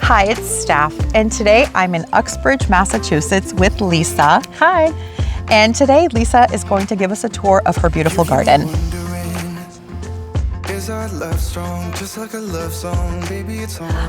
Hi, it's Steph, and today I'm in Uxbridge, Massachusetts with Lisa. Hi. And today Lisa is going to give us a tour of her beautiful garden.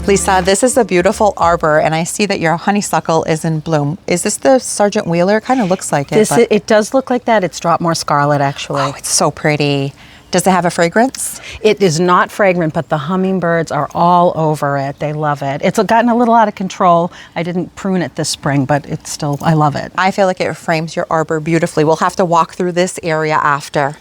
Lisa, this is a beautiful arbor, and I see that your honeysuckle is in bloom. Is this the Sergeant Wheeler? Kind of looks like it. It does look like that. It's dropped more scarlet, actually. Oh, it's so pretty. Does it have a fragrance? It is not fragrant, but the hummingbirds are all over it. They love it. It's gotten a little out of control. I didn't prune it this spring, but it's still, I love it. I feel like it frames your arbor beautifully. We'll have to walk through this area after.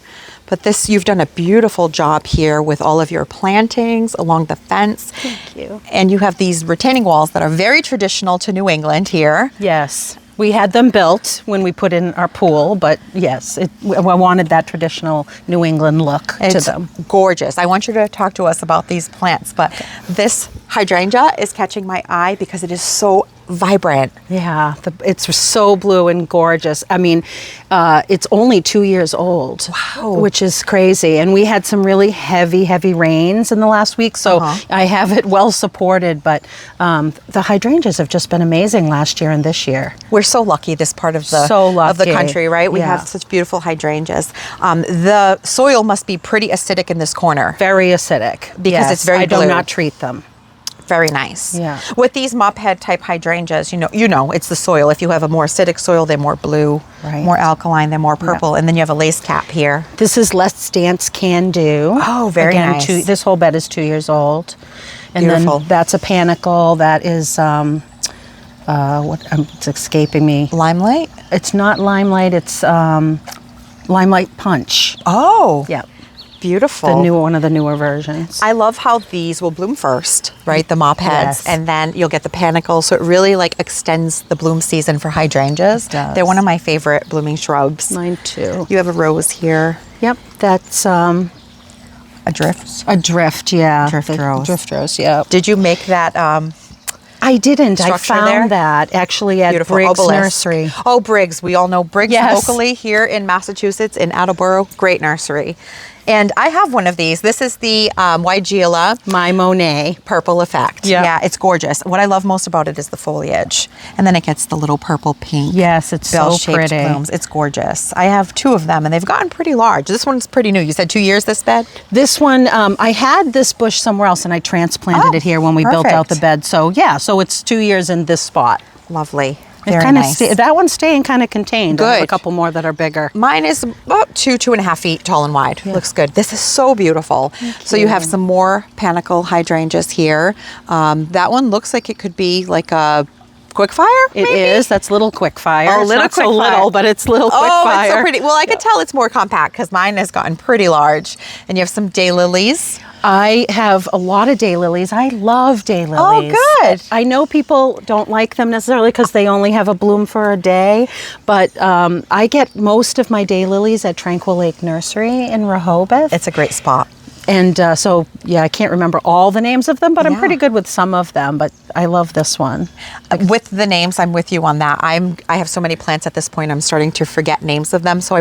But this, you've done a beautiful job here with all of your plantings along the fence. Thank you. And you have these retaining walls that are very traditional to New England here. Yes. We had them built when we put in our pool, but yes, I wanted that traditional New England look to them. It's gorgeous. I want you to talk to us about these plants, but this hydrangea is catching my eye because it is so vibrant. Yeah, it's so blue and gorgeous. I mean, it's only 2 years old. Wow. Which is crazy. And we had some really heavy rains in the last week, so I have it well supported, but the hydrangeas have just been amazing last year and this year. We're so lucky this part of the country, right? We have such beautiful hydrangeas. The soil must be pretty acidic in this corner. Very acidic. Because it's very blue. I do not treat them. Very nice. Yeah. With these mop head type hydrangeas, you know it's the soil. If you have a more acidic soil, they're more blue. Right. More alkaline, they're more purple. And then you have a lace cap here. This is Let's Dance Can Do. Oh, very nice. This whole bed is 2 years old. And beautiful. Then that's a panicle. That is, it's escaping me. Limelight? It's not Limelight, it's Limelight Punch. Oh. Yeah. Beautiful. One of the newer versions. I love how these will bloom first, right? The mop heads, Yes. and then you'll get the panicle. So it really like extends the bloom season for hydrangeas. It does. They're one of my favorite blooming shrubs. Mine too. You have a rose here. Yep, that's A drift. a drift, yeah. Drift rose. Drift rose, yeah. Did you make that? I didn't. I structure found there? that actually at Beautiful Briggs obelisk. Nursery. Oh, Briggs. We all know Briggs Yes. locally here in Massachusetts, in Attleboro. Great nursery. And I have one of these. This is the Weigela My Monet. Purple Effect. Yeah. Yeah, it's gorgeous. What I love most about it is the foliage. And then it gets the little purple pink. Yes, it's so bell-shaped pretty. blooms. It's gorgeous. I have two of them, and they've gotten pretty large. This one's pretty new. You said 2 years, this bed? This one, I had this bush somewhere else, and I transplanted it here when we built out the bed. So yeah, so it's 2 years in this spot. Lovely. It Very kinda nice. that one's staying kind of contained. I have Good. a couple more that are bigger. Mine is about 2.5 feet tall and wide. Looks good. This is so beautiful. So you have some more panicle hydrangeas here. That one looks like it could be like a quick fire. It is. That's little quick fire. Oh, It's little not so quick fire. little, but it's little quick Oh, fire. it's so pretty. Well, I could tell it's more compact because mine has gotten pretty large. And you have some daylilies. I have a lot of daylilies. I love daylilies. Oh, good. I know people don't like them necessarily because they only have a bloom for a day, but I get most of my daylilies at Tranquil Lake Nursery in Rehoboth. It's a great spot. And so, yeah, I can't remember all the names of them, but I'm Yeah. pretty good with some of them, but I love this one. With the names, I'm with you on that. I have so many plants at this point, I'm starting to forget names of them. So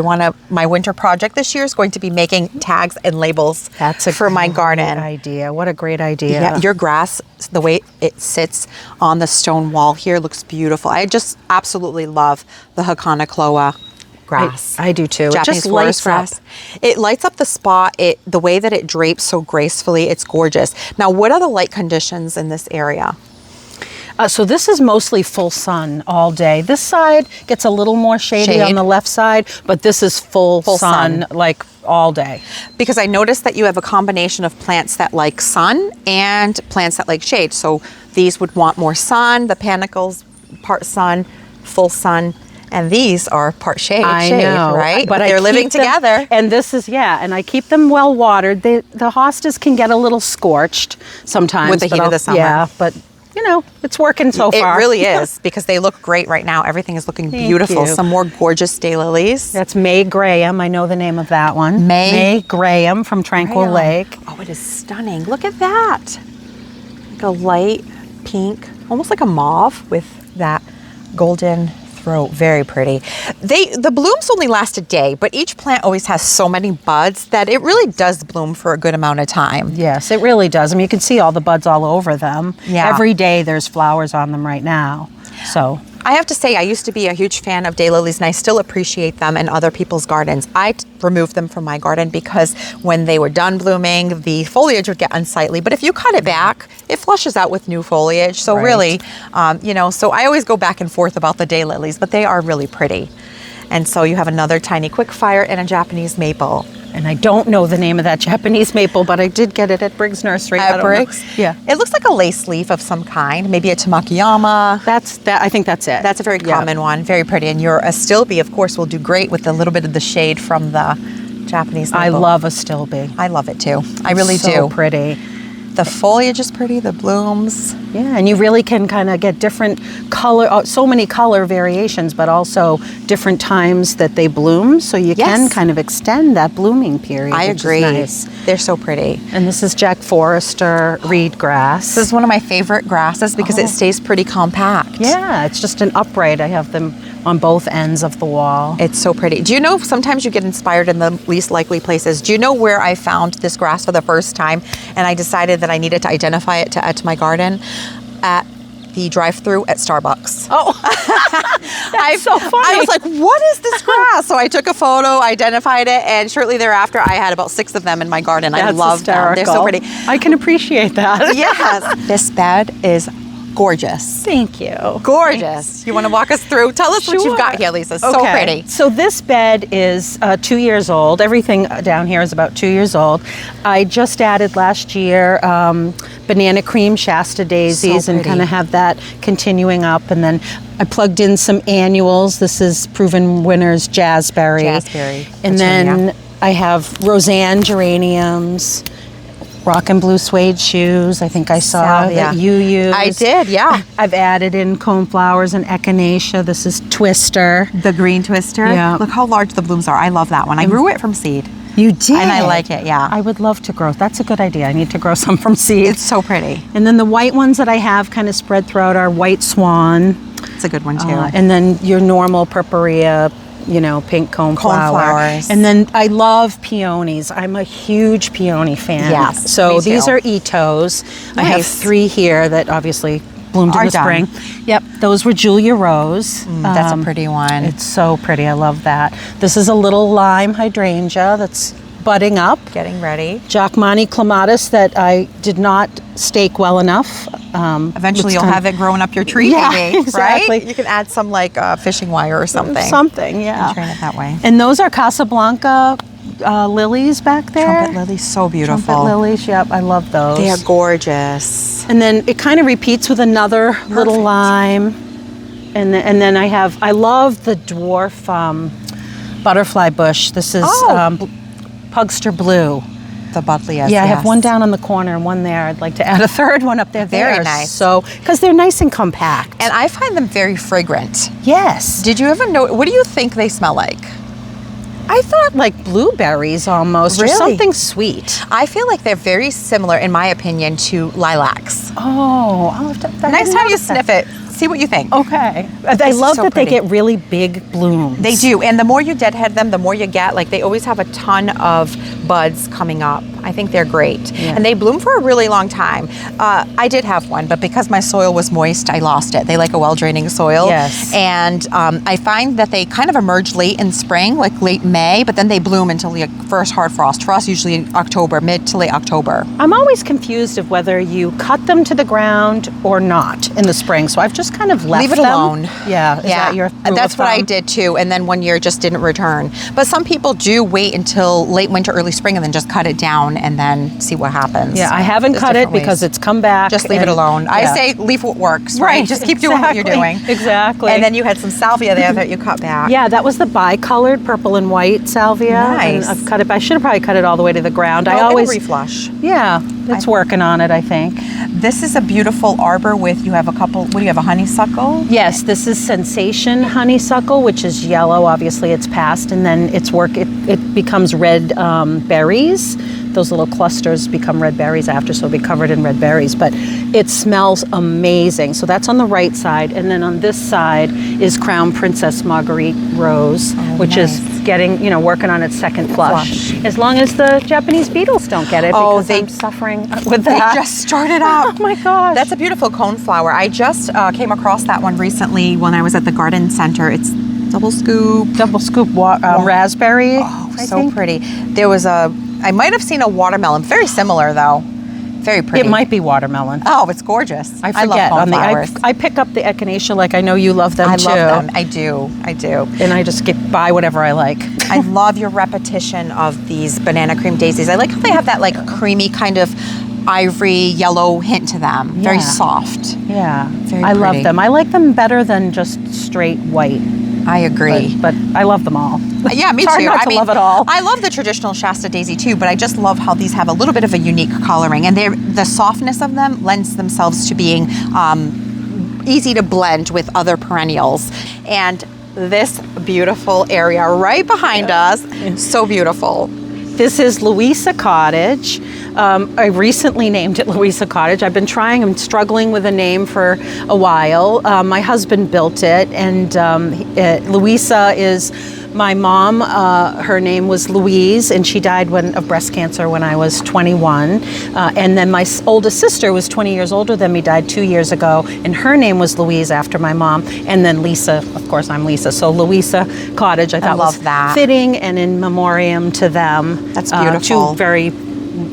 my winter project this year is going to be making tags and labels for my garden. Idea. What a great idea. Yeah, your grass, the way it sits on the stone wall here looks beautiful. I just absolutely love the Hakonakloa grass. I do too. Japanese It just forest lights grass. up. It lights up the spot. The way that it drapes so gracefully, it's gorgeous. Now, what are the light conditions in this area? So this is mostly full sun all day. This side gets a little more shady on the left side, but this is full sun like all day. Because I noticed that you have a combination of plants that like sun and plants that like shade. So these would want more sun, the panicles, part sun, full sun. And these are part shade, I know, right? But they're living together. And this is, and I keep them well watered. The hostas can get a little scorched sometimes. With the heat of the summer. Yeah, but it's working so far. It really is, because they look great right now. Everything is looking beautiful. you. Some more gorgeous daylilies. That's May Graham. I know the name of that one. May Graham from Tranquil Lake. Oh, it is stunning. Look at that. Like a light pink, almost like a mauve with that golden throat. Very pretty. The blooms only last a day, but each plant always has so many buds that it really does bloom for a good amount of time. Yes, it really does. I mean, you can see all the buds all over them. Yeah. Every day there's flowers on them right now. So I have to say, I used to be a huge fan of daylilies, and I still appreciate them in other people's gardens. I removed them from my garden because when they were done blooming, the foliage would get unsightly. But if you cut it back, it flushes out with new foliage. So Right. really, so I always go back and forth about the daylilies, but they are really pretty. And so you have another tiny quickfire and a Japanese maple. and I don't know the name of that Japanese maple, but I did get it at Briggs Nursery. I At don't Briggs? know. Yeah. It looks like a lace leaf of some kind, maybe a tamakiyama. I think that's it. That's a very Yeah. common one, very pretty. And your astilbe, of course, will do great with a little bit of the shade from the Japanese maple. I love astilbe. I love it too. I really So do. pretty. The foliage is pretty, the blooms. Yeah, and you really can kind of get different color, so many color variations, but also different times that they bloom. So you can Yes. kind of extend that blooming period. I which is agree. nice. They're so pretty. And this is Jack Forrester reed grass. This is one of my favorite grasses because it stays pretty compact. Yeah, it's just an upright. I have them on both ends of the wall. It's so pretty. Do you know sometimes you get inspired in the least likely places? Do you know where I found this grass for the first time and I decided that I needed to identify it to add to my garden? At the drive-through at Starbucks. Oh, that's so funny. I was like, what is this grass? So I took a photo, identified it, and shortly thereafter I had about 6 of them in my garden. I That's love them. They're so hysterical. pretty. I can appreciate that. Yes. This bed is gorgeous. Thank you. Gorgeous. You want to walk us through? Tell us what you've got here, Lisa. So Okay. pretty. So this bed is 2 years old. Everything down here is about 2 years old. I just added last year banana cream Shasta daisies So and pretty. kind of have that continuing up. And then I plugged in some annuals. This is Proven Winners Jazzberry. Jazzberry, And Virginia. then I have Roseanne geraniums. Rock and blue suede shoes. I think I saw Salvia. that you used. I did, yeah. I've added in coneflowers and echinacea. This is Twister. The green twister. Yeah. Look how large the blooms are. I love that one. I grew it from seed. You did? And I like it, yeah. I would love to grow. That's a good idea. I need to grow some from seeds. It's so pretty. And then the white ones that I have kind of spread throughout are white swan. It's a good one too. And then your normal purpurea, pink coneflower. Coneflowers. And then I love peonies. I'm a huge peony fan. Yes, So me these too. are Itos. I have Nice. 3 here that obviously bloomed in Are the done. spring. Yep, those were Julia Rose. That's a pretty one. It's so pretty. I love that. This is a little lime hydrangea that's budding up. Getting ready. Jacmani clematis that I did not stake well enough. Eventually you'll have it growing up your tree, Yeah, maybe, exactly. right? You can add some like fishing wire or something. Something, yeah. And train it that way. And those are Casablanca lilies back there. Trumpet lilies, so beautiful. Trumpet lilies, yep, I love those. They are gorgeous. And then it kind of repeats with another little lime. And then I love the dwarf butterfly bush. This is Pugster Blue. The Buddleias. Yeah, I have one down on the corner and one there. I'd like to add a third one up there. Very They're nice. So, because they're nice and compact. And I find them very fragrant. Yes. Did you ever know, what do you think they smell like? I thought like blueberries almost, or Really? something sweet. I feel like they're very similar, in my opinion, to lilacs. Oh, I'll have to. I Next didn't time you notice that. sniff it, see what you think. Okay. I This is love so that pretty. they get really big blooms. They do, and the more you deadhead them, the more you get. Like they always have a ton of buds coming up. I think they're great, Yeah. and they bloom for a really long time. I did have one, but because my soil was moist, I lost it. They like a well-draining soil. Yes. And I find that they kind of emerge late in spring, like late May, but then they bloom until the first hard frost. For us, usually in October, mid to late October. I'm always confused of whether you cut them to the ground or not in the spring. So I've just kind of left Leave it them. alone. Yeah. Is that your rule That's of what I thumb? did too, and then one year just didn't return. But some people do wait until late winter, early spring, and then just cut it down and then see what happens. Yeah, I haven't There's cut it different ways. because it's come back. Just leave it and- alone. I yeah. say leave what works, right? Just keep doing what you're exactly, doing. Exactly. And then you had some salvia there that you cut back. Yeah, that was the bicolored purple and white salvia. And Nice. I've cut it. I should have probably cut it all the way to the ground. No, I always it'll reflush. Yeah, it's working on it, I think. This is a beautiful arbor with, you have a couple, what do you have, a honeysuckle? Yes, this is Sensation honeysuckle, which is yellow. Obviously, it's past, and then it becomes red berries. those little clusters become red berries after, so it'll be covered in red berries. But it smells amazing. So that's on the right side. And then on this side is Crown Princess Marguerite Rose, which is getting, working on its second flush. As long as the Japanese beetles don't get it, because I'm suffering with that. They just started up. Oh my gosh. That's a beautiful coneflower. I just came across that one recently when I was at the garden center. It's double scoop raspberry. Oh, so pretty. There was I might have seen a watermelon. Very similar though. Very pretty. It might be watermelon. Oh, it's gorgeous. I forget. I pick up the echinacea, like I know you love them too. I love them. I do. And I just buy whatever I like. I love your repetition of these banana cream daisies. I like how they have that like creamy kind of ivory yellow hint to them. Yeah. Very soft. Yeah. Very I love pretty. them. I like them better than just straight white. I agree. But I love them all. Yeah, me It's hard too. not to love it all. I love the traditional Shasta daisy too, but I just love how these have a little bit of a unique coloring, and the softness of them lends themselves to being easy to blend with other perennials. And this beautiful area right behind us, so beautiful. This is Louisa Cottage. I recently named it Louisa Cottage. I've been trying, I'm struggling with a name for a while. My husband built it, and Louisa is my mom. Her name was Louise, and she died of breast cancer when I was 21. And then my oldest sister was 20 years older than me, died 2 years ago, and her name was Louise after my mom. And then Lisa, of course, I'm Lisa. So Louisa Cottage, I thought was fitting and in memoriam to them. That's beautiful. Two very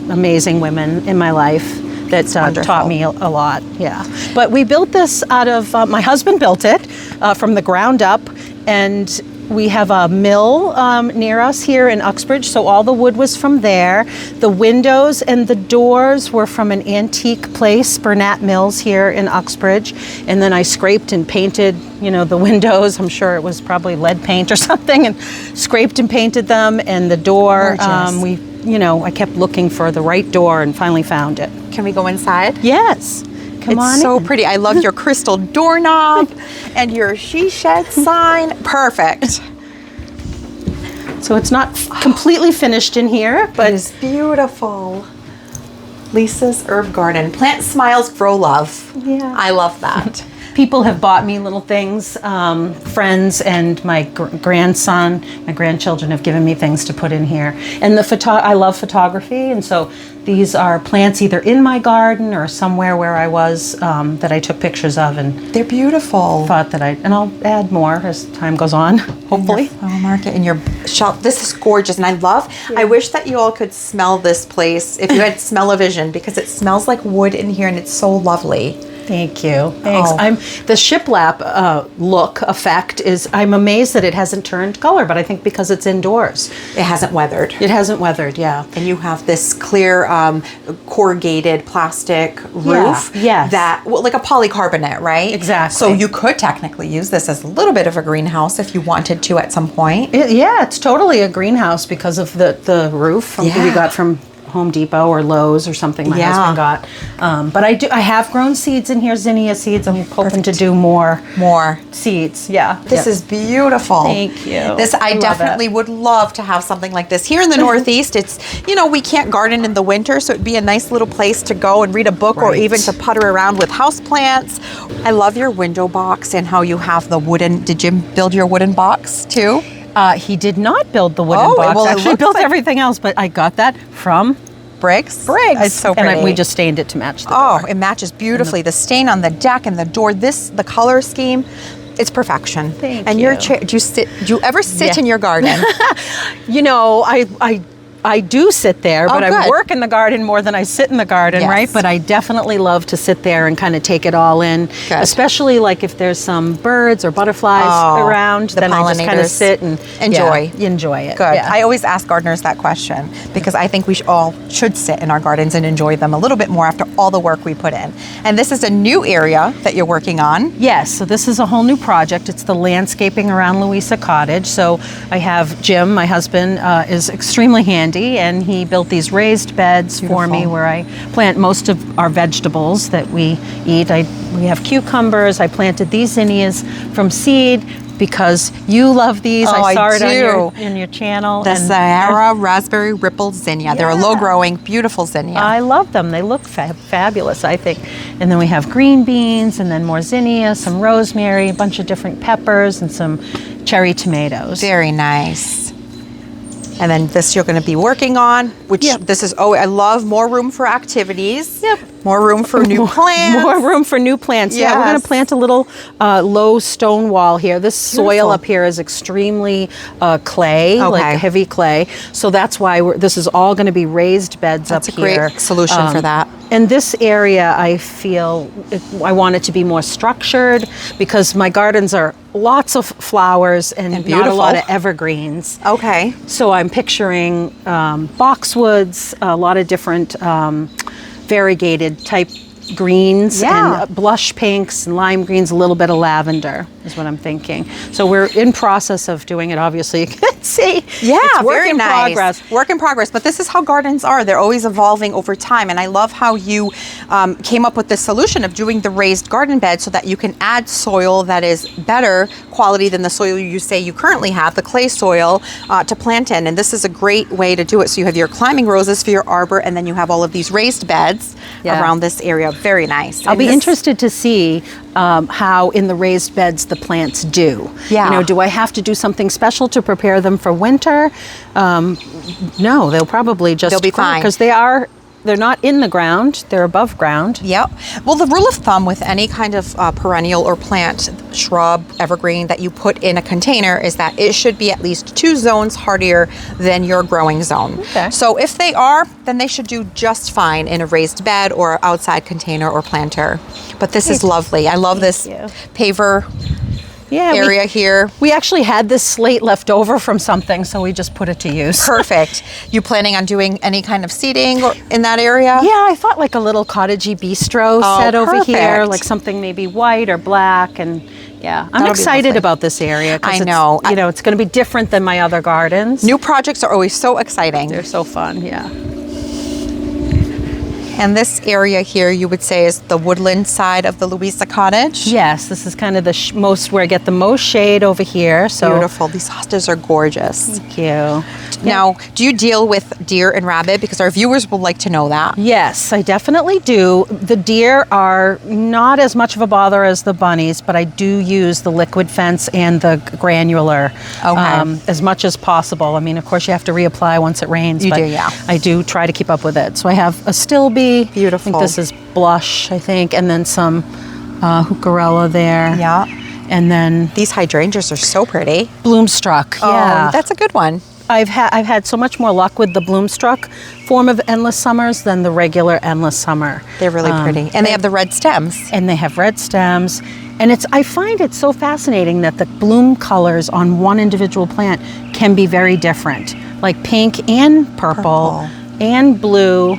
amazing women in my life that taught me a lot. Yeah. But we built this out of, my husband built it from the ground up, and we have a mill near us here in Uxbridge, so all the wood was from there. The windows and the doors were from an antique place, Burnett Mills here in Uxbridge. And then I scraped and painted, the windows. I'm sure it was probably lead paint or something, and scraped and painted them. And the door, I kept looking for the right door and finally found it. Can we go inside? Yes. Come on It's so in. pretty. I love your crystal doorknob and your she shed sign. Perfect. So it's not completely finished in here, but it's beautiful. Lisa's Herb Garden. Plant smiles, grow love. Yeah. I love that. people have bought me little things. Friends and my grandson, my grandchildren have given me things to put in here. And I love photography, and so these are plants either in my garden or somewhere where I was that I took pictures of, and they're beautiful. Thought that and I'll add more as time goes on, hopefully. Flower market in your shelf. This is gorgeous, and I love. Yeah. I wish that you all could smell this place if you had smell-o-vision, because it smells like wood in here, and it's so lovely. Thank you. Thanks. The shiplap look effect is, I'm amazed that it hasn't turned color, but I think because it's indoors. It hasn't weathered. It hasn't weathered, yeah. And you have this clear corrugated plastic roof. Yes. That, well, like a polycarbonate, right? Exactly. So you could technically use this as a little bit of a greenhouse if you wanted to at some point. It's totally a greenhouse because of the roof we got from Home Depot or Lowe's or something my husband got. But I have grown seeds in here, zinnia seeds. I'm hoping to do more seeds. Yeah. This is beautiful. Thank you. I definitely would love to have something like this. Here in the Northeast, it's, we can't garden in the winter, so it'd be a nice little place to go and read a book or even to putter around with houseplants. I love your window box and how you have the wooden, did Jim build your wooden box too? He did not build the wooden box. Well, actually built everything else, but I got that from Briggs. It's so pretty. And we just stained it to match the door. It matches beautifully. The stain on the deck and the door, the color scheme, it's perfection. Thank and you. your chair, do you ever sit in your garden? I do sit there, but good. I work in the garden more than I sit in the garden, right? But I definitely love to sit there and kind of take it all in, especially like if there's some birds or butterflies around, then I just kind of sit and enjoy it. Good. Yeah. I always ask gardeners that question because I think we all should sit in our gardens and enjoy them a little bit more after all the work we put in. And this is a new area that you're working on. Yes, so this is a whole new project. It's the landscaping around Louisa Cottage. So I have Jim, my husband, is extremely handy, and he built these raised beds for me where I plant most of our vegetables that we eat. We have cucumbers. I planted these zinnias from seed, because you love these. Oh, I saw I it do. on your channel. The and Sahara Raspberry Ripple Zinnia. They're a Yeah. low-growing, beautiful zinnia. I love them. They look fabulous, I think. And then we have green beans, and then more zinnia, some rosemary, a bunch of different peppers, and some cherry tomatoes. Very nice. And then this you're going to be working on, which this is, I love more room for activities. Yep. More room for new plants. More room for new plants. Yeah, we're going Yes. to plant a little low stone wall here. This soil Beautiful. up here is extremely clay, Okay. like heavy clay. So that's why this is all going to be raised beds That's up a great here. solution for that. And this area, I feel, I want it to be more structured because my gardens are lots of flowers and not a beautiful. lot of evergreens. Okay. So I'm picturing boxwoods, a lot of different variegated type greens Yeah. and blush pinks and lime greens, a little bit of lavender is what I'm thinking. So we're in process of doing it, obviously. You can see. Yeah, it's work very in nice. progress. Work in progress. But this is how gardens are. They're always evolving over time. And I love how you came up with the solution of doing the raised garden bed so that you can add soil that is better quality than the soil you say you currently have, the clay soil, to plant in. And this is a great way to do it. So you have your climbing roses for your arbor, and then you have all of these raised beds around this area. Very nice. I'll be interested to see how in the raised beds the plants do. Yeah. You know, do I have to do something special to prepare them for winter? No, they'll probably just They'll be fine. because they're not in the ground, they're above ground. Yep. Well, the rule of thumb with any kind of perennial or plant, shrub, evergreen that you put in a container is that it should be at least 2 zones hardier than your growing zone. Okay. So if they are, then they should do just fine in a raised bed or outside container or planter. But this is lovely. I love this you. paver Yeah, area here. We actually had this slate left over from something, so we just put it to use. Perfect. You planning on doing any kind of seating in that area? Yeah, I thought like a little cottagey bistro Oh, set over here, perfect. like something maybe white or black, and yeah, I'm That'll be excited lovely. about this area. 'Cause I it's, know. You know, it's going to be different than my other gardens. New projects are always so exciting. They're so fun, yeah. And this area here, you would say, is the woodland side of the Louisa cottage? Yes, this is kind of the most where I get the most shade over here. So Beautiful. These hostas are gorgeous. Thank you. Now, do you deal with deer and rabbit? Because our viewers would like to know that. Yes, I definitely do. The deer are not as much of a bother as the bunnies, but I do use the liquid fence and the granular as much as possible. I mean, of course, you have to reapply once it rains. You but do, yeah. I do try to keep up with it. So I have a stilby. Beautiful. I think this is blush, I think, and then some heucherella there. Yeah. And then These hydrangeas are so pretty. bloomstruck. Oh, Yeah. that's a good one. I've had so much more luck with the bloomstruck form of endless summers than the regular endless summer. They're really pretty. And they have the red stems. And they have red stems. And I find it so fascinating that the bloom colors on one individual plant can be very different, like pink and purple. And blue.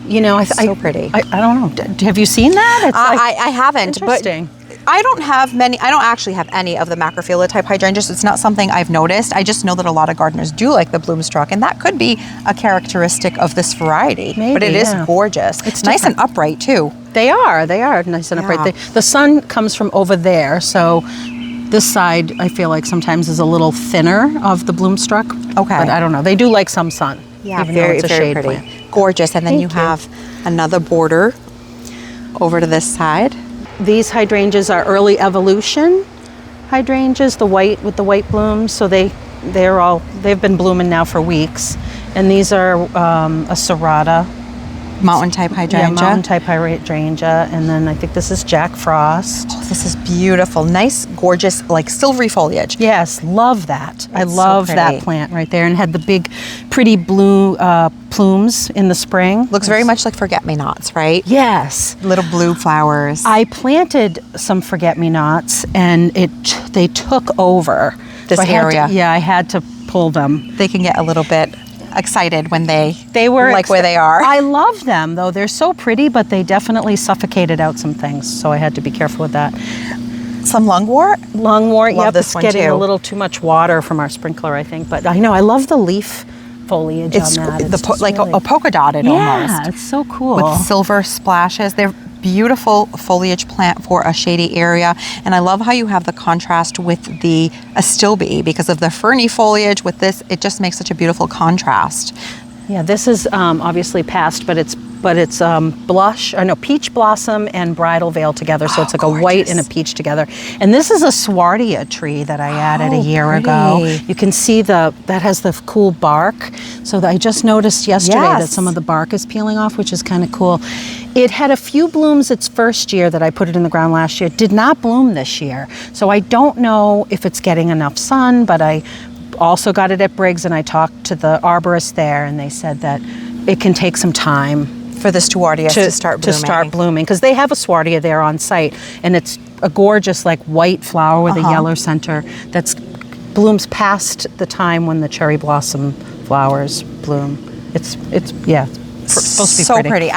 You know, So pretty. I don't know. Have you seen that? It's I haven't. interesting. But I don't have many. I don't actually have any of the macrophylla type hydrangeas. It's not something I've noticed. I just know that a lot of gardeners do like the bloomstruck, and that could be a characteristic of this variety. Maybe, but it is yeah. gorgeous. It's nice different. and upright too. They are nice and upright. The sun comes from over there, so this side I feel like sometimes is a little thinner of the bloomstruck. Okay. But I don't know. They do like some sun. Yeah, even though very, it's a very shade pretty. plant. Gorgeous. And then you Thank you. have another border over to this side. These hydrangeas are early evolution hydrangeas, the white with the white blooms. So they've been blooming now for weeks. And these are a serrata. Mountain type hydrangea. Yeah, mountain type hydrangea. And then I think this is Jack Frost. Oh, this is beautiful. Nice, gorgeous, like silvery foliage. Yes, love that. I It's so love that pretty. plant right there, and had the big, pretty blue plumes in the spring. Looks very much like forget-me-nots, right? Yes. Little blue flowers. I planted some forget-me-nots, and they took over. This I had to- area. yeah, I had to pull them. They can get a little bit excited when they were like where they are. I love them though. They're so pretty, but they definitely suffocated out some things, so I had to be careful with that. Some lungwort. Lungwort, Love yep, this it's one, getting too. a little too much water from our sprinkler, I think. But I know I love the leaf foliage It's on that. like just really- a polka dotted yeah, almost it's so cool. with silver splashes. They're beautiful foliage plant for a shady area. And I love how you have the contrast with the astilbe because of the ferny foliage. With this, it just makes such a beautiful contrast. Yeah, this is obviously past, but it's peach blossom and bridal veil together. So it's like gorgeous. a white and a peach together. And this is a Swartia tree that I added a year ago. You can see that has the cool bark. So I just noticed yesterday that some of the bark is peeling off, which is kind of cool. It had a few blooms its first year that I put it in the ground last year. It did not bloom this year. So I don't know if it's getting enough sun, but I also got it at Briggs, and I talked to the arborist there, and they said that it can take some time for the Swartia to start blooming. Because they have a Swartia there on site, and it's a gorgeous like white flower with a yellow center that's blooms past the time when the cherry blossom flowers bloom. It's supposed to be so pretty.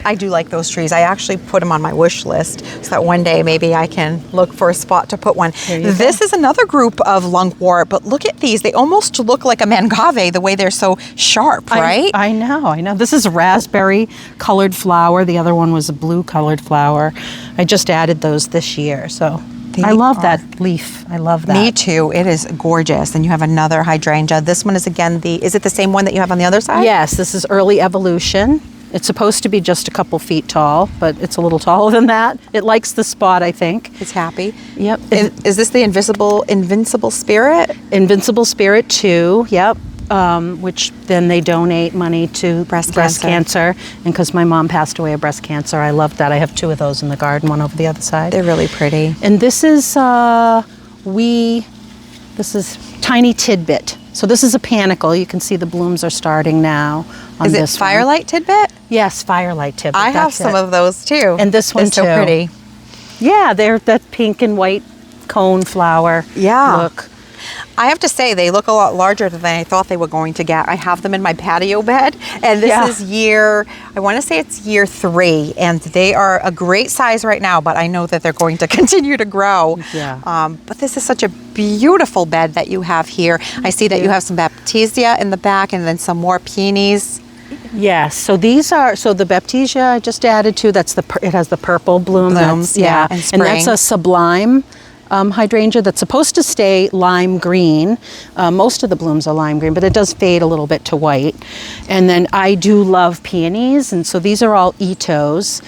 I do like those trees. I actually put them on my wish list so that one day maybe I can look for a spot to put one. This is another group of lungwort, but look at these. They almost look like a mangave the way they're so sharp, right? I know. This is a raspberry colored flower. The other one was a blue colored flower. I just added those this year, so I love that leaf. I love that. Me too. It is gorgeous. And you have another hydrangea. This one is again is it the same one that you have on the other side? Yes, this is early evolution. It's supposed to be just a couple feet tall, but it's a little taller than that. It likes the spot, I think. It's happy. Yep. Is this the Invincible Spirit? Invincible Spirit 2, yep. Which then they donate money to breast cancer. And because my mom passed away of breast cancer, I love that. I have 2 of those in the garden, one over the other side. They're really pretty. And this is Tiny Tidbit. So this is a panicle. You can see the blooms are starting now on this. Is it Firelight Tidbit? Yes, Firelight Tidbit. I have some of those too. And this one too. So pretty. Yeah, they're that pink and white cone flower look. I have to say, they look a lot larger than I thought they were going to get. I have them in my patio bed, and this is I want to say it's year 3, and they are a great size right now, but I know that they're going to continue to grow. Yeah. But this is such a beautiful bed that you have here. I see that you have some baptisia in the back, and then some more peonies. Yes, so these are, the baptisia I just added to, it has the purple blooms. And spring. And that's a sublime hydrangea that's supposed to stay lime green. Most of the blooms are lime green, but it does fade a little bit to white. And then I do love peonies, and so these are all Itos.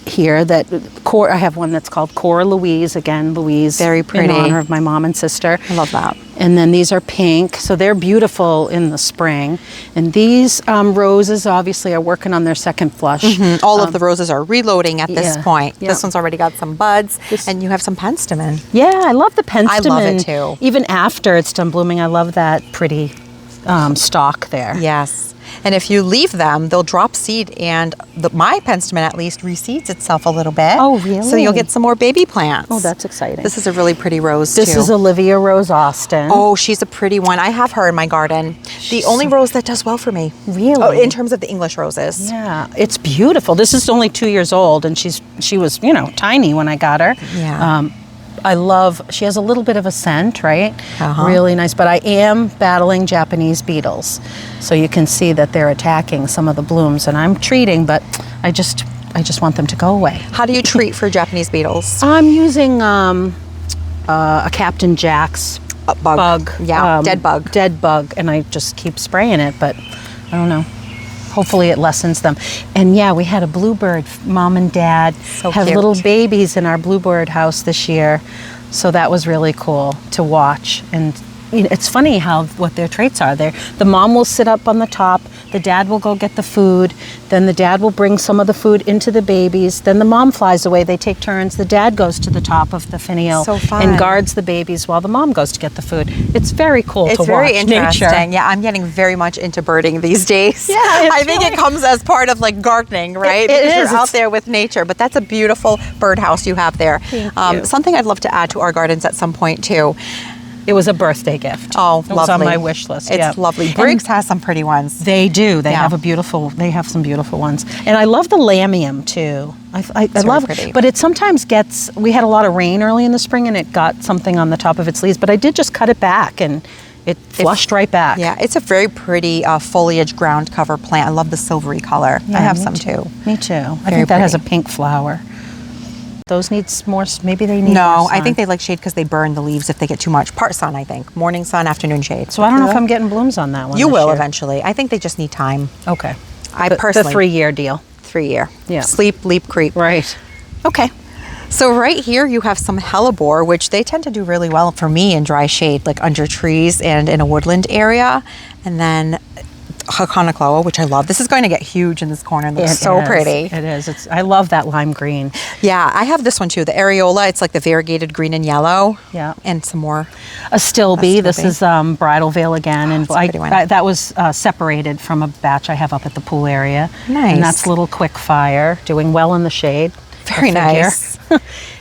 Here I have one that's called Cora Louise, again Louise, very pretty, in honor of my mom and sister. I love that. And then these are pink, so they're beautiful in the spring. And these roses obviously are working on their second flush. Mm-hmm. All of the roses are reloading at this point. Yeah. This one's already got some buds, and you have some penstemon. Yeah, I love the penstemon. I love it too. Even after it's done blooming, I love that pretty stalk there. Yes. And if you leave them, they'll drop seed, and my penstemon at least reseeds itself a little bit. Oh, really? So you'll get some more baby plants. Oh, that's exciting. This is a really pretty rose, This is Olivia Rose Austin. Oh, she's a pretty one. I have her in my garden. The only rose that does well for me. Really? Oh, in terms of the English roses. Yeah, it's beautiful. This is only 2 years old, and she was, tiny when I got her. Yeah. She has a little bit of a scent, right? Really nice, but I am battling Japanese beetles. So you can see that they're attacking some of the blooms, and I'm treating, but I just want them to go away. How do you treat for Japanese beetles? I'm using a Captain Jack's bug. Yeah, dead bug. Dead bug, and I just keep spraying it, but I don't know. Hopefully it lessens them. And yeah, we had a bluebird. Mom and Dad have little babies in our bluebird house this year. So that was really cool to watch. And it's funny what their traits are. The mom will sit up on the top, the dad will go get the food, then the dad will bring some of the food into the babies, then the mom flies away, they take turns, the dad goes to the top of the finial and guards the babies while the mom goes to get the food. It's very cool to watch. It's very interesting. Nature. Yeah, I'm getting very much into birding these days. Yeah, I think it comes as part of like gardening, right? It because is. You're out there with nature, but that's a beautiful birdhouse you have there. Thank you. Something I'd love to add to our gardens at some point too. It was a birthday gift. Oh, it was on my wish list. It's lovely. Briggs has some pretty ones. They do. They have some beautiful ones. And I love the lamium too. I love it. But it sometimes we had a lot of rain early in the spring, and it got something on the top of its leaves, but I did just cut it back, and it flushed right back. Yeah, it's a very pretty foliage ground cover plant. I love the silvery color. Yeah, I have me some too. Me too. I Very think that has a pretty. pink flower. Those need more, maybe they need No, more I sun. think they like shade because they burn the leaves if they get too much. Part sun, I think. Morning sun, afternoon shade. So I don't know if I'm getting blooms on that one. You this will year. eventually. I think they just need time. Okay. I The personally 3-year deal. 3-year. Yeah. Sleep, leap, creep. Right. Okay. So right here you have some hellebore, which they tend to do really well for me in dry shade, like under trees and in a woodland area. And then Hakonakloa, which I love. This is going to get huge in this corner. It looks so pretty. It is. I love that lime green. Yeah, I have this one too, the areola. It's like the variegated green and yellow. Yeah. And some more. A stilby. This stilby. is bridal veil again, and that's a pretty one. that was separated from a batch I have up at the pool area. Nice. And that's little quick fire, doing well in the shade. Very I figure. nice.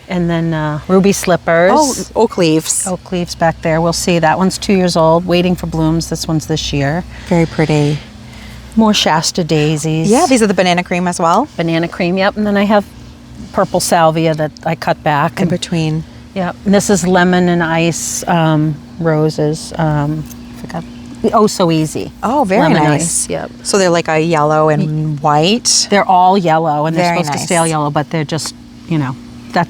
And then ruby slippers. Oh, oak leaves. Oak leaves back there. We'll see. That one's 2 years old, waiting for blooms. This one's this year. Very pretty. More Shasta daisies. Yeah, these are the banana cream as well. Banana cream, yep. And then I have purple salvia that I cut back. In between. Yep. And this is lemon and ice roses. Forgot. Oh, so easy. Oh, very Lemon nice. ice, yep. So they're like a yellow and white. They're all yellow, and they're Very supposed to nice. stay yellow, but they're just,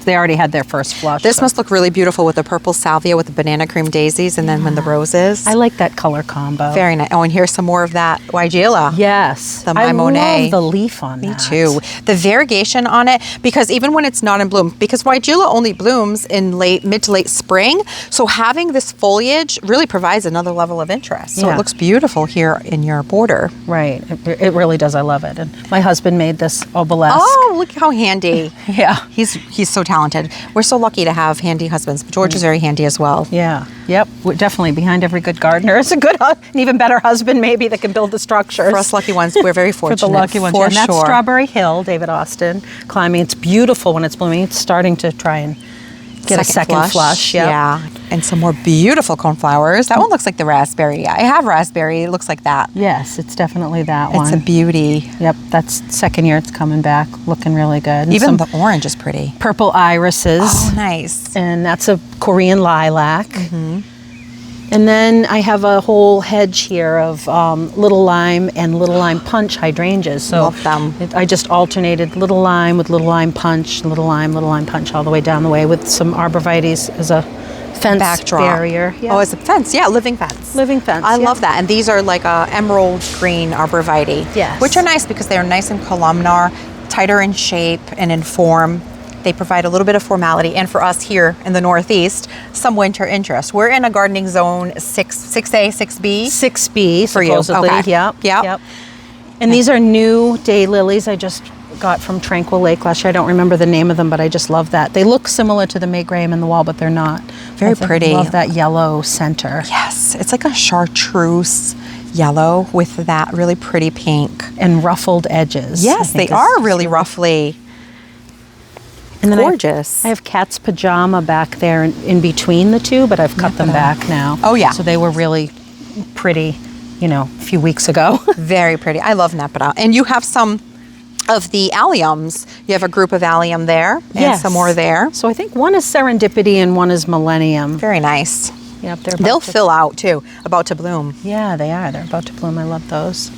they already had their first flush. This so. must look really beautiful with the purple salvia with the banana cream daisies and then when the roses. I like that color combo. Very nice. Oh, and here's some more of that Weigela. Yes. The I Monet. love the leaf on Me that. too. The variegation on it, because even when it's not in bloom, because Weigela only blooms in mid to late spring, so having this foliage really provides another level of interest. So Yeah. it looks beautiful here in your border. Right. It really does. I love it. And my husband made this obelisk. Oh, look how handy. Yeah. He's so talented. We're so lucky to have handy husbands. George is very handy as well. Yeah. Yep. We're definitely behind every good gardener. It's a good, an even better husband maybe that can build the structures. For us lucky ones, we're very For fortunate. the lucky ones. For And that's sure. Strawberry Hill, David Austin climbing. It's beautiful when it's blooming. It's starting to try and get a second flush. Yep. Yeah, and some more beautiful coneflowers. That one looks like the raspberry. Yeah, I have raspberry. It looks like that. Yes, it's definitely that one. It's a beauty. Yep, that's second year it's coming back, looking really good. And Even some the orange is pretty. purple irises. Oh, nice. And that's a Korean lilac. And then I have a whole hedge here of little lime and little lime punch hydrangeas. So Love them. I just alternated little lime with little lime punch, little lime punch all the way down the way with some arborvitaes as a fence Backdrop. barrier. Yeah. Oh, it's a fence. Yeah, living fence. Living fence, I yeah. love that. And these are like a emerald green arborvitae. Yes. Which are nice because they are nice and columnar, tighter in shape and in form. They provide a little bit of formality, and for us here in the Northeast, some winter interest. We're in a gardening zone 6A, 6B. 6B For you. supposedly. Okay. Yep. And these are new daylilies I just got from Tranquil Lake last year. I don't remember the name of them, but I just love that. They look similar to the May Graham in the wall, but they're not. Very pretty. I love that yellow center. Yes, it's like a chartreuse yellow with that really pretty pink. And ruffled edges. I Yes, think they is- are really roughly And then gorgeous. I have cat's pajama back there in between the two, but I've cut them back now. Oh, yeah. So they were really pretty, a few weeks ago. Very pretty. I love Nepeta. And you have some of the alliums. You have a group of allium there and Yes. some more there. So I think one is Serendipity and one is Millennium. Very nice. Yep, they're They'll about to- fill out too, about to bloom. Yeah, they are. They're about to bloom. I love those.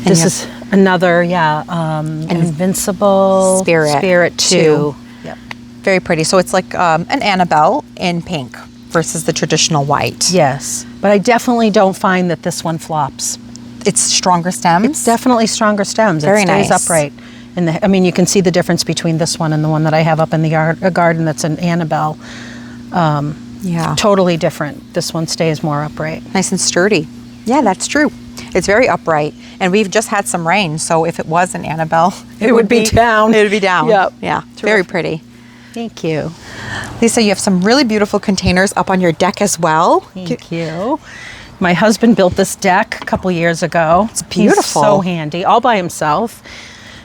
And This you is another, Invincible Spirit 2. Yep. Very pretty. So it's like an Annabelle in pink versus the traditional white. Yes, but I definitely don't find that this one flops. It's stronger stems. It's definitely stronger stems. Very It stays nice. upright. You can see the difference between this one and the one that I have up in the garden that's an Annabelle. Yeah. Totally different. This one stays more upright. Nice and sturdy. Yeah, that's true. It's very upright. And we've just had some rain, so if it was an Annabelle, It would be down. It would be down. Yep. Yeah. Very pretty. Thank you. Lisa, you have some really beautiful containers up on your deck as well. Thank you. My husband built this deck a couple years ago. It's beautiful. so handy, all by himself.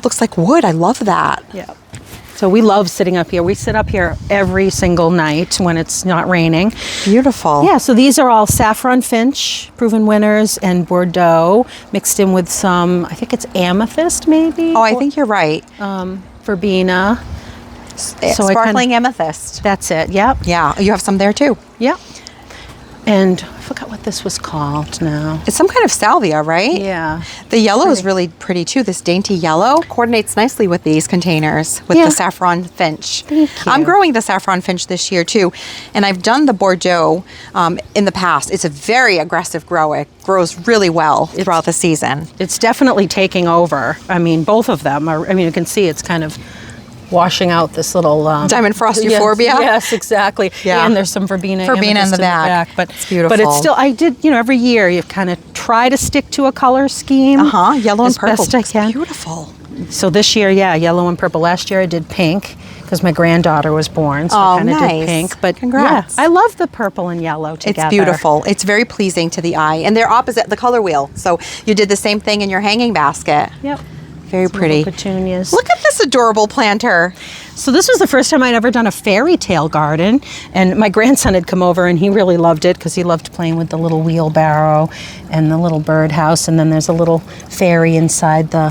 Looks like wood. I love that. Yeah. So we love sitting up here. We sit up here every single night when it's not raining. Beautiful. Yeah, so these are all saffron finch, proven winners, and Bordeaux mixed in with some, I think it's amethyst maybe? Oh, I think you're right. Verbena. So I Sparkling amethyst. That's it, yep. Yeah, you have some there too. Yep. And I forgot what this was called now. It's some kind of salvia, right? Yeah. The yellow is really pretty too. This dainty yellow coordinates nicely with these containers with the saffron finch. Thank you. I'm growing the saffron finch this year too, and I've done the Bordeaux in the past. It's a very aggressive grower. It grows really well throughout the season. It's definitely taking over. I mean, both of them are, I mean, you can see it's kind of washing out this little Diamond Frost Euphorbia. Yes, exactly. Yeah. And there's some verbena in the back. But it's beautiful. But it's still, I did, every year you kind of try to stick to a color scheme. Yellow and as purple. best I can. Beautiful. So this year, yellow and purple. Last year I did pink because my granddaughter was born, so I kind of did pink. But congrats. I love the purple and yellow together. It's beautiful. It's very pleasing to the eye, and they're opposite the color wheel. So you did the same thing in your hanging basket. Yep. Very pretty. Petunias. Look at this adorable planter. So this was the first time I'd ever done a fairy tale garden, and my grandson had come over and he really loved it because he loved playing with the little wheelbarrow and the little birdhouse, and then there's a little fairy inside the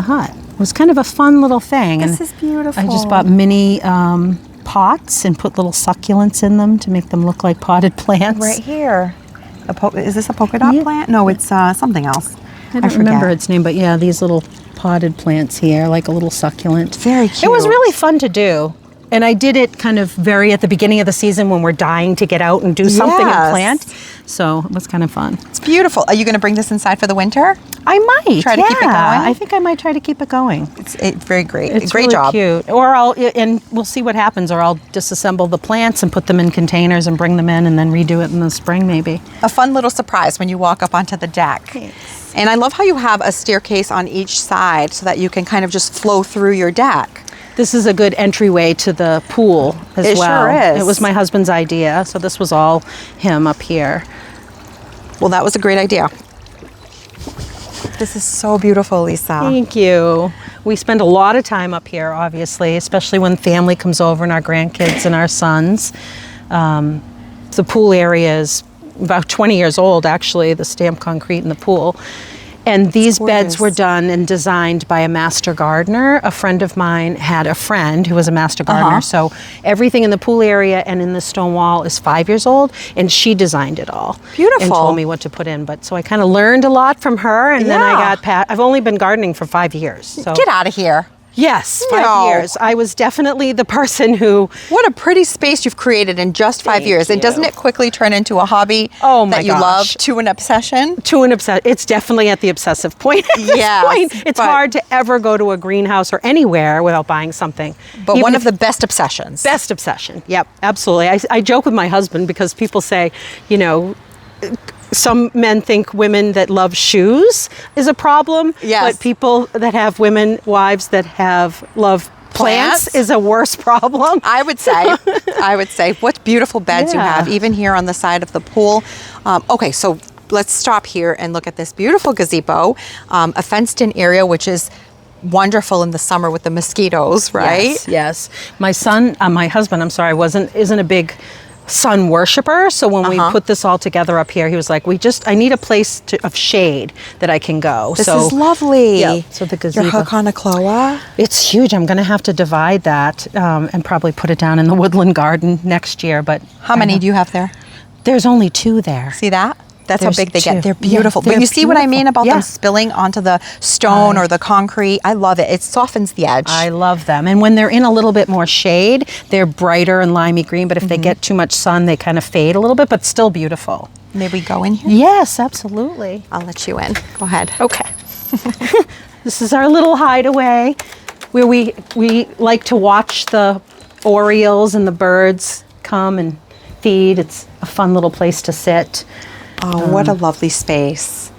hut. It was kind of a fun little thing. This is beautiful. I just bought mini pots and put little succulents in them to make them look like potted plants. Right here. Is this a polka dot plant? No, it's something else. I don't remember its name, but yeah, these little potted plants here, like a little succulent. Very cute. It was really fun to do. And I did it kind of very at the beginning of the season when we're dying to get out and do something and plant. So it was kind of fun. It's beautiful. Are you going to bring this inside for the winter? I might. Try to keep it going? I think I might try to keep it going. It's very great. It's great really job. Cute. And we'll see what happens. Or I'll disassemble the plants and put them in containers and bring them in and then redo it in the spring maybe. A fun little surprise when you walk up onto the deck. Thanks. And I love how you have a staircase on each side so that you can kind of just flow through your deck. This is a good entryway to the pool as well. It sure is. It was my husband's idea, so this was all him up here. Well, that was a great idea. This is so beautiful, Lisa. Thank you. We spend a lot of time up here, obviously, especially when family comes over and our grandkids and our sons. The pool area is about 20 years old, actually, the stamped concrete in the pool. And these beds were done and designed by a master gardener. A friend of mine had a friend who was a master gardener. So everything in the pool area and in the stone wall is 5 years old, and she designed it all. Beautiful. And told me what to put in. But so I kind of learned a lot from her, and then I got I've only been gardening for 5 years. So get out of here. Yes, 5 years. I was definitely the person who... What a pretty space you've created in just 5 years. And doesn't it quickly turn into a hobby that you love to an obsession? To an obsession. It's definitely at the obsessive point at this point. It's hard to ever go to a greenhouse or anywhere without buying something. But even one of the best obsessions. Best obsession. Yep, absolutely. I joke with my husband because people say, some men think women that love shoes is a problem. Yes. But people that have wives that love plants is a worse problem. I would say. What beautiful beds you have, even here on the side of the pool. Okay, so let's stop here and look at this beautiful gazebo, a fenced-in area, which is wonderful in the summer with the mosquitoes, right? Yes. My husband, isn't a big sun worshiper, so when we put this all together up here, he was like, I need a place of shade that I can go. This is lovely. Yeah, so the gazebo. Your Hakonakloa? It's huge. I'm going to have to divide that and probably put it down in the woodland garden next year. But how many do you have there? There's only 2 there. See that? That's how big they get. They're beautiful. Yeah, but you see what I mean about them spilling onto the stone or the concrete? I love it. It softens the edge. I love them. And when they're in a little bit more shade, they're brighter and limey green. But if they get too much sun, they kind of fade a little bit, but still beautiful. May we go in here? Yes, absolutely. I'll let you in. Go ahead. Okay. This is our little hideaway where we like to watch the orioles and the birds come and feed. It's a fun little place to sit. Oh, what a lovely space.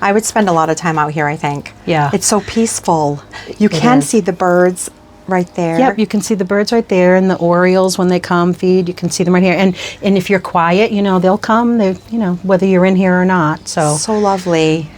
I would spend a lot of time out here, I think. Yeah. It's so peaceful. You can see the birds right there. Yep, you can see the birds right there, and the orioles when they come feed, you can see them right here. And if you're quiet, they'll come, whether you're in here or not. So lovely.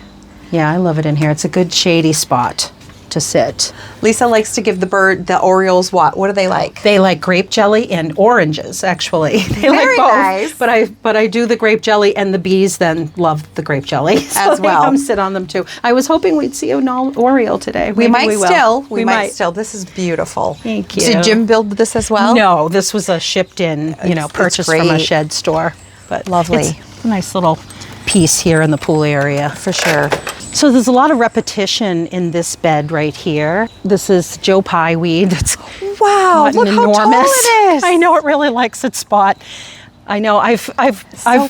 Yeah, I love it in here. It's a good shady spot to sit. Lisa likes to give the orioles what? What do they like? They like grape jelly and oranges, actually. They Very like both. Nice. But I do the grape jelly, and the bees then love the grape jelly. So as well. They come sit on them too. I was hoping we'd see an oriole today. We might still. This is beautiful. Thank you. Did Jim build this as well? No, this was a shipped in, purchase from a shed store. But Lovely. It's a nice little piece here in the pool area. For sure. So there's a lot of repetition in this bed right here. This is Joe Pye weed. It's Wow, look how tall it is. I know, it really likes its spot. I know. I've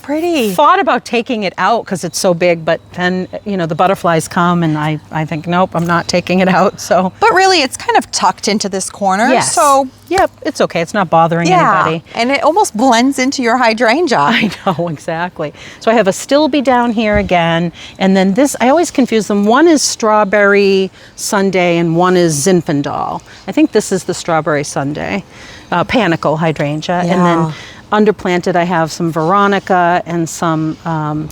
pretty. thought about taking it out because it's so big, but then the butterflies come, and I think nope, I'm not taking it out. So, But really, it's kind of tucked into this corner. yes. So yep, it's okay. It's not bothering anybody. and it almost blends into your hydrangea. I know, exactly. So I have a stilby down here again, and then this, I always confuse them. One is strawberry sundae and one is Zinfandel. I think this is the strawberry sundae, panicle hydrangea. And then underplanted, I have some Veronica and some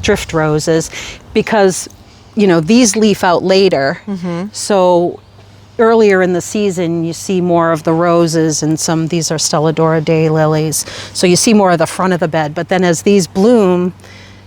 drift roses because, these leaf out later. So earlier in the season, you see more of the roses and these are Stelladora day lilies. So you see more of the front of the bed. But then as these bloom,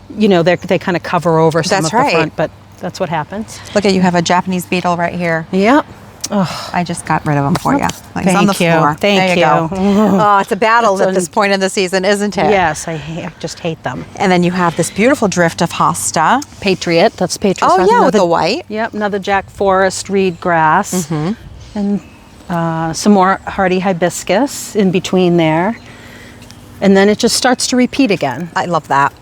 they kind of cover over some of the front. But that's what happens. Look at you have a Japanese beetle right here. Yep. Oh, I just got rid of him for you. Like, he's Thank on the you. floor. Thank you. Go. Oh, it's a battle at this point in the season, isn't it? Yes, I just hate them. And then you have this beautiful drift of hosta. Patriot, that's Patriot. Oh, yeah, with the white. Yep, another Jack Forest reed grass. And some more hardy hibiscus in between there. And then it just starts to repeat again. I love that.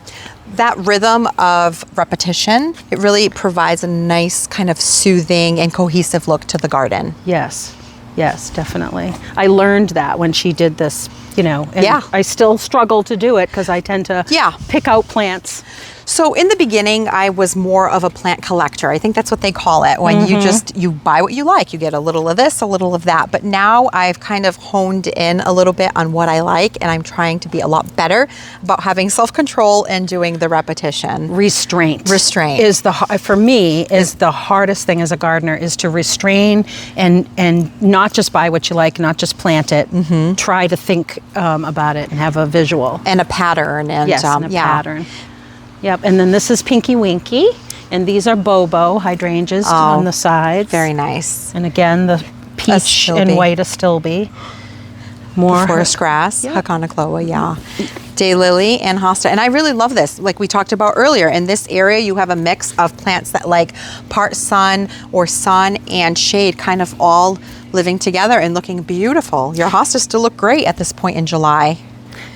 That rhythm of repetition, it really provides a nice kind of soothing and cohesive look to the garden. Yes, definitely. I learned that when she did this, and I still struggle to do it because I tend to pick out plants. So in the beginning, I was more of a plant collector. I think that's what they call it. When you buy what you like, you get a little of this, a little of that. But now I've kind of honed in a little bit on what I like, and I'm trying to be a lot better about having self-control and doing the repetition. Restraint is for me the hardest thing as a gardener, is to restrain and not just buy what you like, not just plant it. Try to think about it and have a visual and a pattern. And and a pattern. Yep, and then this is Pinky Winky, and these are Bobo hydrangeas on the sides. Very nice. And again, the peach and white Astilbe. More forest grass, Hakonakloa, daylily and hosta. And I really love this. Like we talked about earlier, in this area you have a mix of plants that like part sun and shade kind of all living together and looking beautiful. Your hostas still look great at this point in July.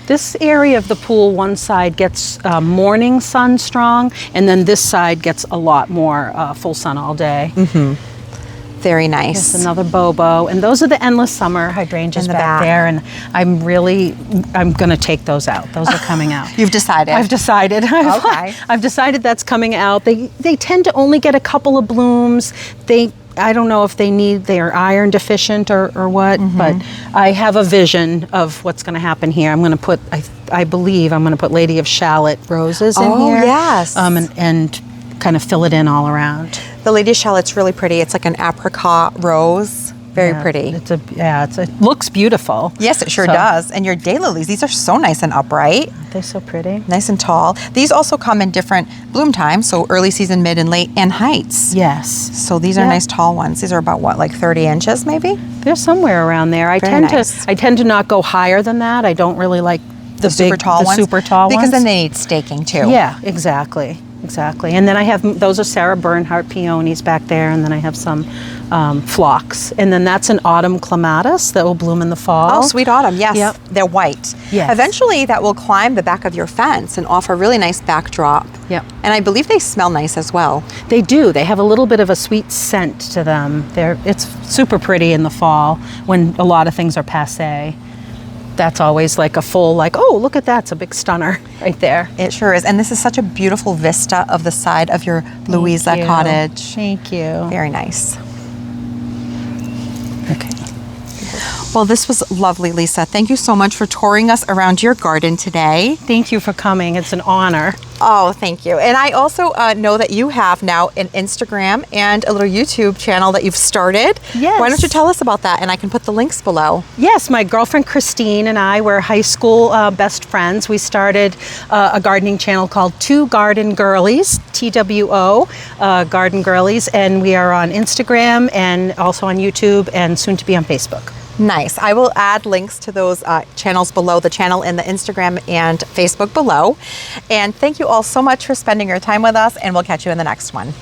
This area of the pool, one side gets morning sun strong, and then this side gets a lot more full sun all day. Very nice. There's another Bobo, and those are the endless summer hydrangeas back there, and I'm going to take those out. Those are coming out. You've decided? I've decided. Okay. I've decided that's coming out. They tend to only get a couple of blooms. I don't know if they're iron deficient or what, but I have a vision of what's going to happen here. I'm going to put, I believe I'm going to put Lady of Shallot roses in here. Oh, yes. And kind of fill it in all around. The Lady of Shallot's really pretty. It's like an apricot rose. Very pretty. It looks beautiful. Yes, it sure does. And your daylilies, these are so nice and upright. They're so pretty. Nice and tall. These also come in different bloom times, so early season, mid and late, and heights. Yes. So these are nice tall ones. These are about what, like 30 inches maybe? They're somewhere around there. I tend to not go higher than that. I don't really like the super tall ones. Because then they need staking too. Yeah, exactly. And then I have, those are Sarah Bernhardt peonies back there, and then I have some phlox. And then that's an autumn clematis that will bloom in the fall. Oh, sweet autumn, yes. Yep. They're white. Yes. Eventually that will climb the back of your fence and offer a really nice backdrop. Yep. And I believe they smell nice as well. They do. They have a little bit of a sweet scent to them. It's super pretty in the fall when a lot of things are passé. That's always like a full, oh, look at that. It's a big stunner right there. It sure is. And this is such a beautiful vista of the side of your Louisa cottage. Thank you. Very nice. Okay. Well, this was lovely, Lisa. Thank you so much for touring us around your garden today. Thank you for coming. It's an honor. Oh, thank you. And I also know that you have now an Instagram and a little YouTube channel that you've started. Yes. Why don't you tell us about that? And I can put the links below. Yes, my girlfriend Christine and I were high school best friends. We started a gardening channel called Two Garden Girlies, TWO, Garden Girlies, and we are on Instagram and also on YouTube and soon to be on Facebook. Nice. I will add links to those channels below, the channel in the Instagram and Facebook below. And thank you all so much for spending your time with us, and we'll catch you in the next one.